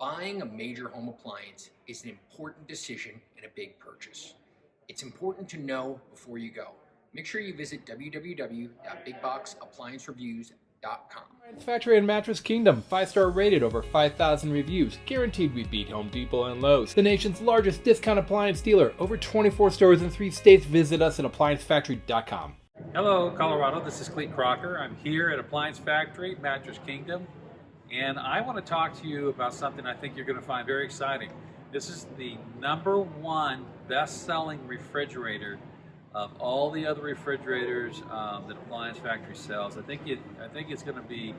Buying a major home appliance is an important decision and a big purchase. It's important to know before you go. Make sure you visit www.bigboxappliancereviews.com. Factory and Mattress Kingdom, 5-star rated, over 5,000 reviews, guaranteed we beat Home Depot and Lowe's. The nation's largest discount appliance dealer, over 24 stores in 3 states. Visit us at ApplianceFactory.com. Hello, Colorado. This is Cleet Crocker. I'm here at Appliance Factory, Mattress Kingdom, and I want to talk to you about something I think you're going to find very exciting. This is the #1 best-selling refrigerator of all the other refrigerators that Appliance Factory sells. I think it's going to be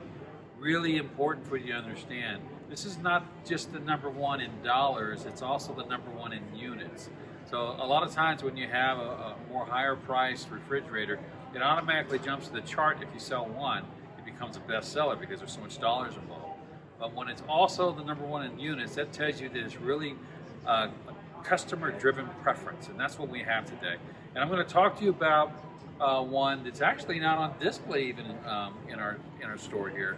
really important for you to understand. This is not just the #1 in dollars; it's also the #1 in units. So a lot of times when you have a more higher priced refrigerator, it automatically jumps to the chart. If you sell one, it becomes a bestseller because there's so much dollars involved. But when it's also the #1 in units, that tells you that it's really a customer-driven preference, and that's what we have today. And I'm going to talk to you about one that's actually not on display even in our store here,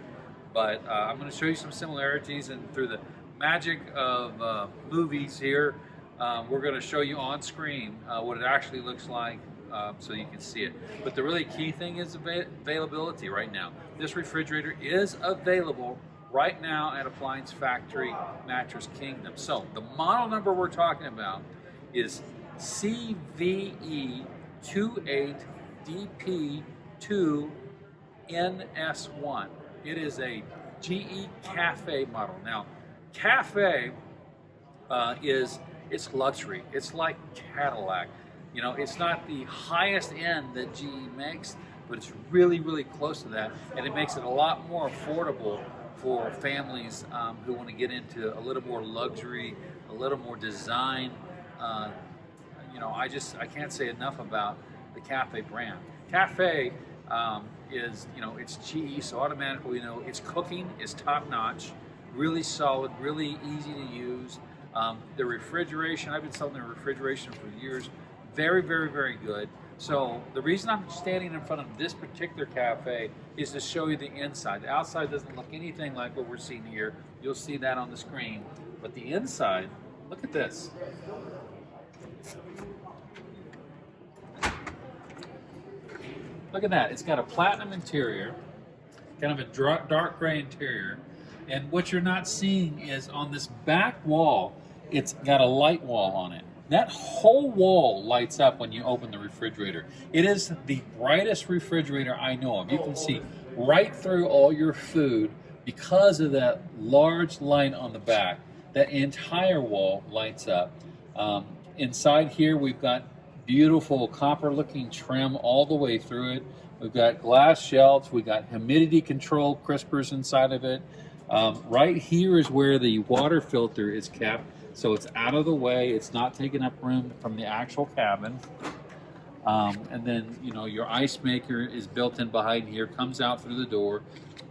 but I'm going to show you some similarities, and through the magic of movies here, we're going to show you on screen what it actually looks like so you can see it. But the really key thing is availability right now. This refrigerator is available right now at Appliance Factory Mattress Kingdom. So the model number we're talking about is CVE28DP2NS1. It is a GE Cafe model. Now, Cafe it's luxury. It's like Cadillac. You know, it's not the highest end that GE makes, but it's really, really close to that, and it makes it a lot more affordable for families who want to get into a little more luxury, a little more design. You know, I can't say enough about the Cafe brand. Cafe is, you know, it's GE, so automatically, you know, its cooking is top notch, really solid, really easy to use. The refrigeration, I've been selling the refrigeration for years, very, very, very good. So the reason I'm standing in front of this particular Cafe is to show you the inside. The outside doesn't look anything like what we're seeing here. You'll see that on the screen. But the inside, look at this. Look at that. It's got a platinum interior, kind of a dark gray interior. And what you're not seeing is on this back wall, it's got a light wall on it. That whole wall lights up when you open the refrigerator. It is the brightest refrigerator I know of. You can see right through all your food because of that large light on the back. That entire wall lights up. Inside here, we've got beautiful copper-looking trim all the way through it. We've got glass shelves. We've got humidity control crispers inside of it. Right here is where the water filter is kept. So it's out of the way, it's not taking up room from the actual cabin. And then, you know, your ice maker is built in behind here, comes out through the door,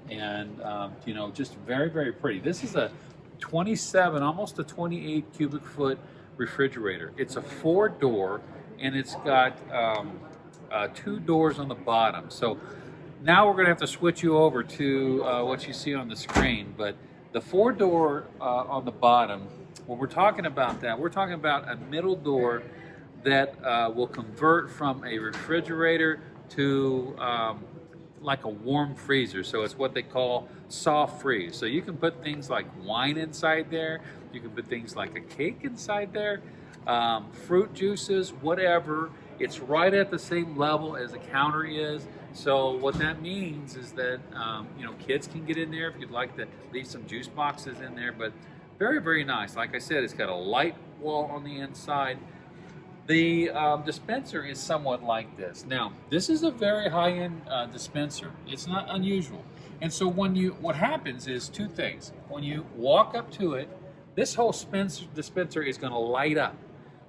and, you know, just very, very pretty. This is a 27, almost a 28 cubic foot refrigerator. It's a 4-door, and it's got 2 doors on the bottom. So now we're gonna have to switch you over to what you see on the screen, but the 4-door on the bottom, when we're talking about that, we're talking about a middle door that will convert from a refrigerator to like a warm freezer. So it's what they call soft freeze. So you can put things like wine inside there. You can put things like a cake inside there, fruit juices, whatever. It's right at the same level as the counter is. So what that means is that you know, kids can get in there if you'd like to leave some juice boxes in there. But very, very nice. Like I said, it's got a light wall on the inside. The dispenser is somewhat like this. Now, this is a very high-end dispenser. It's not unusual. And so what happens is 2 things. When you walk up to it, this whole dispenser is going to light up.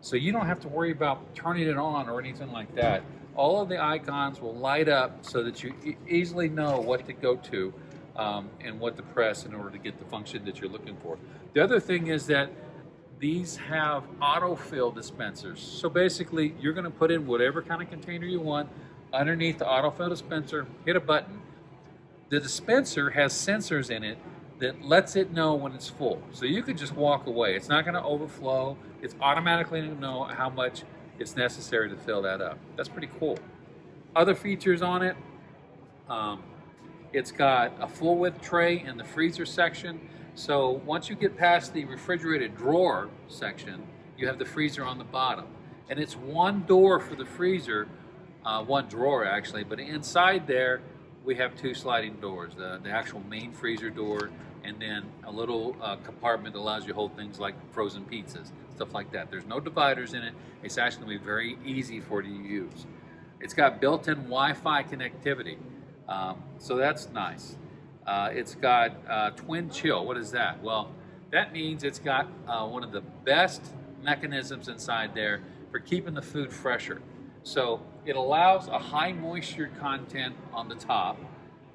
So you don't have to worry about turning it on or anything like that. All of the icons will light up so that you easily know what to go to and what to press in order to get the function that you're looking for. The other thing is that these have autofill dispensers. So basically, you're going to put in whatever kind of container you want underneath the autofill dispenser, hit a button. The dispenser has sensors in it that lets it know when it's full. So you could just walk away. It's not going to overflow. It's automatically going to know how much it's necessary to fill that up. That's pretty cool. Other features on it, it's got a full width tray in the freezer section. So once you get past the refrigerated drawer section, you have the freezer on the bottom. And it's one door for the freezer, one drawer actually, but inside there we have two sliding doors, the actual main freezer door, and then a little compartment that allows you to hold things like frozen pizzas, stuff like that. There's no dividers in it. It's actually going to be very easy for it to use. It's got built-in Wi-Fi connectivity, so that's nice. It's got twin chill. What is that? Well, that means it's got one of the best mechanisms inside there for keeping the food fresher. So it allows a high moisture content on the top,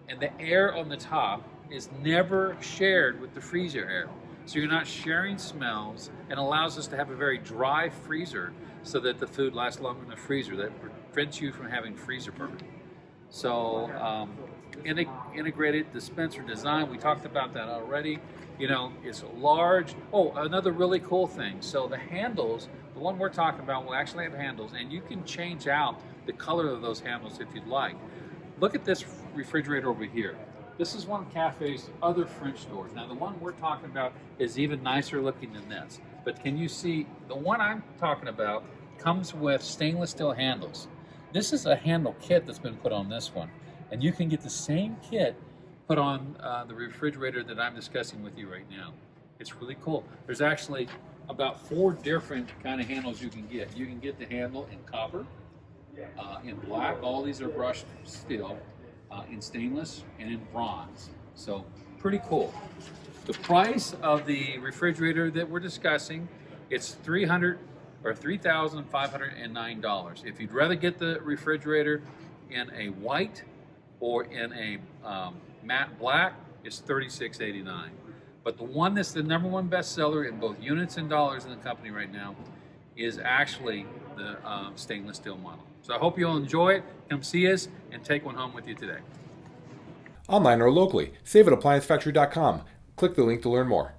and the air on the top is never shared with the freezer air. So you're not sharing smells, and allows us to have a very dry freezer so that the food lasts longer in the freezer. That prevents you from having freezer burn. So integrated dispenser design, we talked about that already. You know, it's large. Oh, another really cool thing. So the handles, the one we're talking about will actually have handles, and you can change out the color of those handles if you'd like. Look at this refrigerator over here. This is one of Cafe's other French doors. Now the one we're talking about is even nicer looking than this. But can you see, the one I'm talking about comes with stainless steel handles. This is a handle kit that's been put on this one. And you can get the same kit put on the refrigerator that I'm discussing with you right now. It's really cool. There's actually about 4 different kind of handles you can get. You can get the handle in copper, in black, all these are brushed steel, in stainless, and in bronze. So pretty cool. The price of the refrigerator that we're discussing, it's $3,509. If you'd rather get the refrigerator in a white or in a matte black, it's $36.89. But the one that's the #1 bestseller in both units and dollars in the company right now is actually the stainless steel model. So I hope you'll enjoy it. Come see us and take one home with you today. Online or locally, save at ApplianceFactory.com. Click the link to learn more.